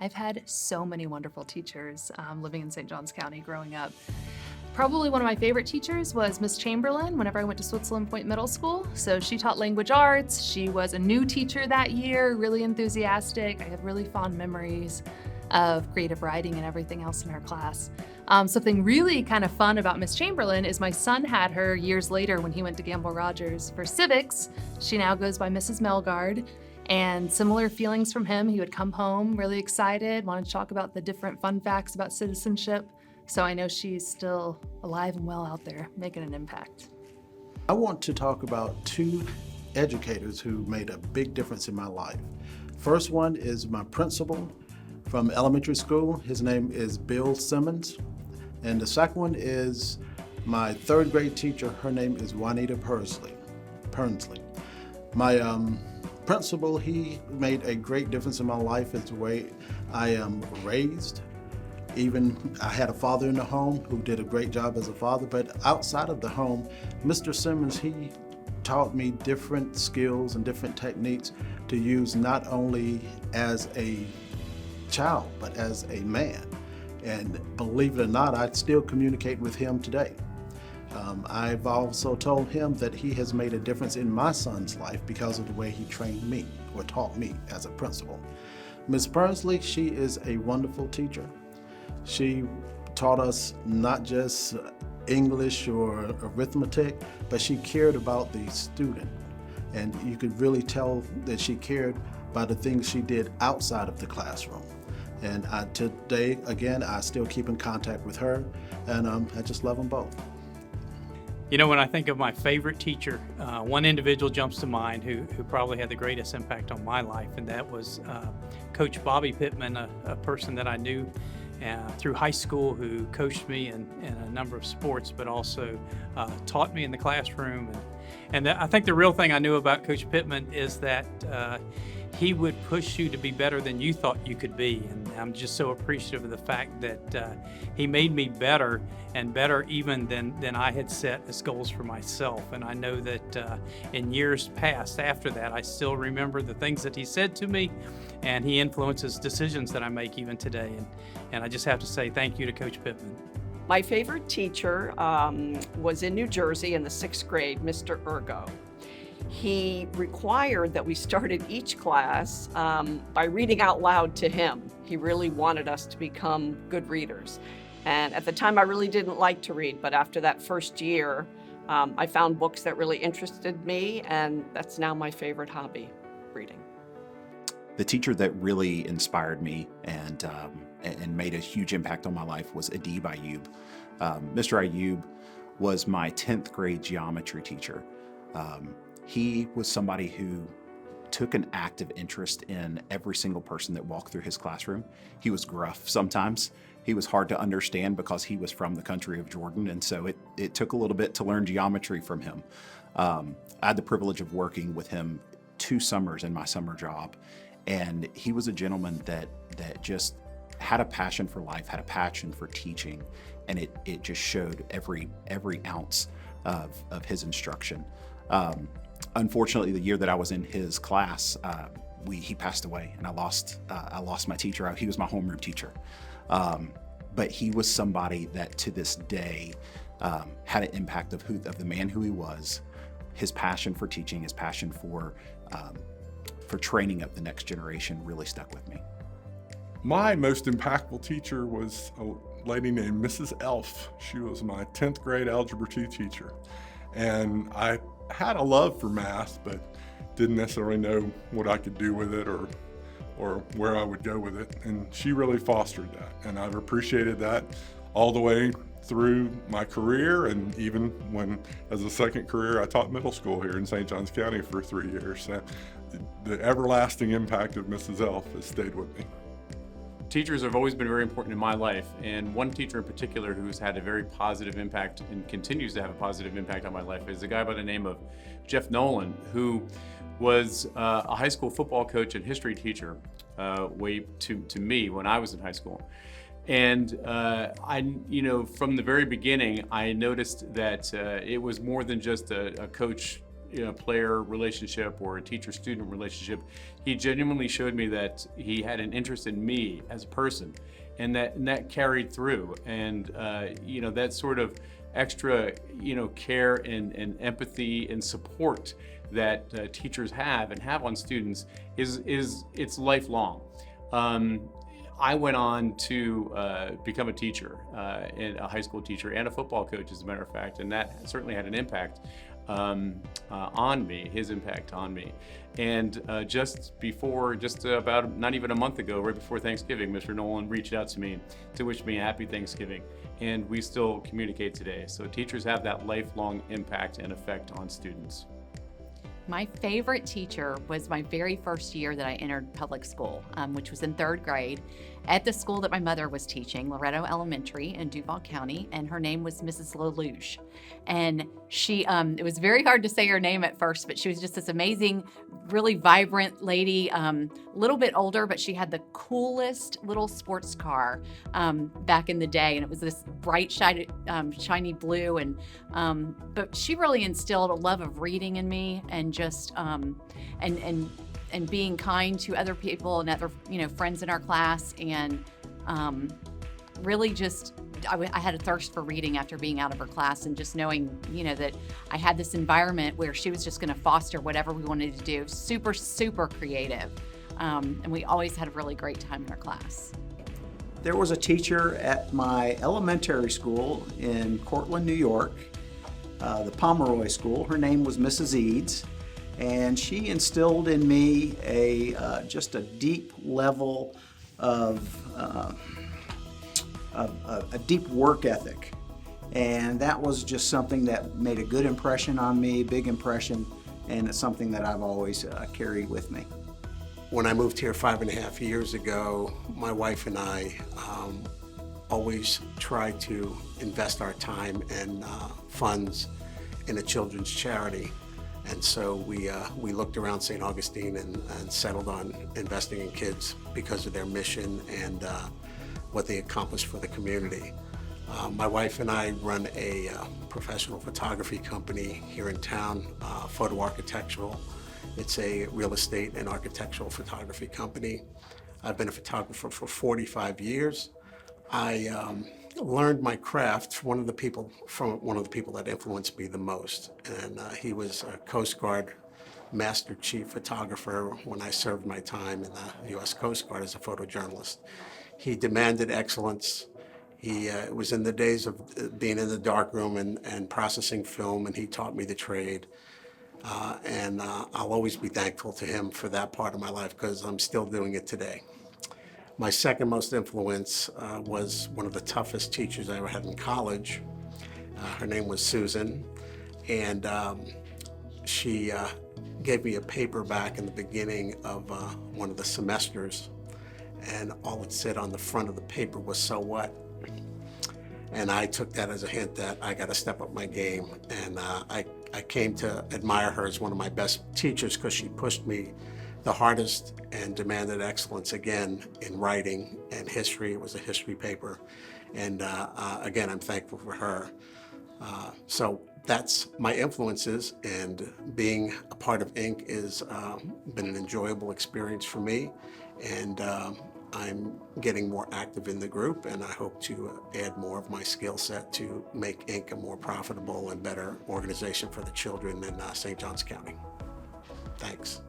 I've had so many wonderful teachers living in St. Johns County growing up. Probably one of my favorite teachers was Miss Chamberlain whenever I went to Switzerland Point Middle School. So she taught language arts. She was a new teacher that year, really enthusiastic. I have really fond memories of creative writing and everything else in her class. Something really kind of fun about Miss Chamberlain is my son had her years later when he went to Gamble Rogers for civics. She now goes by Mrs. Melgard. And similar feelings from him. He would come home really excited, wanted to talk about the different fun facts about citizenship. So I know she's still alive and well out there, making an impact. I want to talk about two educators who made a big difference in my life. First one is my principal from elementary school. His name is Bill Simmons. And the second one is my third grade teacher. Her name is Juanita Pernsley. My principal, he made a great difference in my life as the way I am raised. Even I had a father in the home who did a great job as a father, but outside of the home, Mr. Simmons, he taught me different skills and different techniques to use not only as a child, but as a man. And believe it or not, I still communicate with him today. I've also told him that he has made a difference in my son's life because of the way he trained me or taught me as a principal. Ms. Pernsley, she is a wonderful teacher. She taught us not just English or arithmetic, but she cared about the student. And you could really tell that she cared by the things she did outside of the classroom. And today, again, I still keep in contact with her, and I just love them both. You know, when I think of my favorite teacher, one individual jumps to mind who probably had the greatest impact on my life, and that was Coach Bobby Pittman, a person that I knew through high school who coached me in a number of sports, but also taught me in the classroom. And I think the real thing I knew about Coach Pittman is that he would push you to be better than you thought you could be. And I'm just so appreciative of the fact that he made me better and better even than I had set as goals for myself. And I know that in years past after that, I still remember the things that he said to me, and he influences decisions that I make even today. And I just have to say thank you to Coach Pittman. My favorite teacher was in New Jersey in the 6th grade, Mr. Ergo. He required that we started each class by reading out loud to him. He really wanted us to become good readers. And at the time, I really didn't like to read, but after that first year, I found books that really interested me, and that's now my favorite hobby, reading. The teacher that really inspired me and made a huge impact on my life was Adib Ayub. Mr. Ayub was my 10th grade geometry teacher. He was somebody who took an active interest in every single person that walked through his classroom. He was gruff sometimes. He was hard to understand because he was from the country of Jordan, and so it took a little bit to learn geometry from him. I had the privilege of working with him 2 summers in my summer job, and he was a gentleman that just had a passion for life, had a passion for teaching, and it just showed every ounce of his instruction. Unfortunately, the year that I was in his class, he passed away, and I lost my teacher. He was my homeroom teacher, but he was somebody that to this day had an impact of the man who he was. His passion for teaching, his passion for training up the next generation really stuck with me. My most impactful teacher was a lady named Mrs. Elf. She was my 10th grade Algebra 2 teacher. And I had a love for math, but didn't necessarily know what I could do with it or where I would go with it. And she really fostered that. And I've appreciated that all the way through my career, and even when, as a second career, I taught middle school here in St. Johns County for 3 years. So the everlasting impact of Mrs. Elf has stayed with me. Teachers have always been very important in my life, and one teacher in particular who's had a very positive impact and continues to have a positive impact on my life is a guy by the name of Jeff Nolan, who was a high school football coach and history teacher way to me when I was in high school. And from the very beginning, I noticed that it was more than just a coach player relationship or a teacher-student relationship. He genuinely showed me that he had an interest in me as a person, and that carried through. And that sort of extra care and empathy and support that teachers have on students it's lifelong. I went on to become a teacher, and a high school teacher and a football coach, as a matter of fact, and that certainly had an impact on me, his impact on me. And just about not even a month ago, right before Thanksgiving, Mr. Nolan reached out to me to wish me a happy Thanksgiving, and we still communicate today. So teachers have that lifelong impact and effect on students. My favorite teacher was my very first year that I entered public school, which was in 3rd grade, at the school that my mother was teaching, Loretto Elementary in Duval County, and her name was Mrs. Lelouch. And she, it was very hard to say her name at first, but she was just this amazing, really vibrant lady, a little bit older, but she had the coolest little sports car back in the day, and it was this bright, shiny blue. And but she really instilled a love of reading in me, and just and being kind to other people and other friends in our class, and really just I had a thirst for reading after being out of her class, and just knowing that I had this environment where she was just going to foster whatever we wanted to do. Super creative, and we always had a really great time in her class. There was a teacher at my elementary school in Cortland, New York, the Pomeroy School. Her name was Mrs. Eads. And she instilled in me just a deep level of a deep work ethic. And that was just something that made a good impression on me, big impression, and it's something that I've always carried with me. When I moved here 5.5 years ago, my wife and I always tried to invest our time and funds in a children's charity. And so we looked around St. Augustine and settled on investing in kids because of their mission and what they accomplished for the community. My wife and I run a professional photography company here in town, Photo Architectural. It's a real estate and architectural photography company. I've been a photographer for 45 years. I learned my craft from one of the people that influenced me the most, and he was a Coast Guard Master Chief Photographer when I served my time in the U.S. Coast Guard as a photojournalist. He demanded excellence. It was in the days of being in the darkroom and processing film, and he taught me the trade. And I'll always be thankful to him for that part of my life, because I'm still doing it today. My second most influence was one of the toughest teachers I ever had in college. Her name was Susan, and she gave me a paper back in the beginning of one of the semesters, and all it said on the front of the paper was, "So what?" And I took that as a hint that I got to step up my game, and I came to admire her as one of my best teachers, because she pushed me the hardest and demanded excellence again in writing and history. It was a history paper, and again, I'm thankful for her. So that's my influences, and being a part of Inc. has been an enjoyable experience for me, and I'm getting more active in the group, and I hope to add more of my skill set to make Inc. a more profitable and better organization for the children in St. Johns County. Thanks.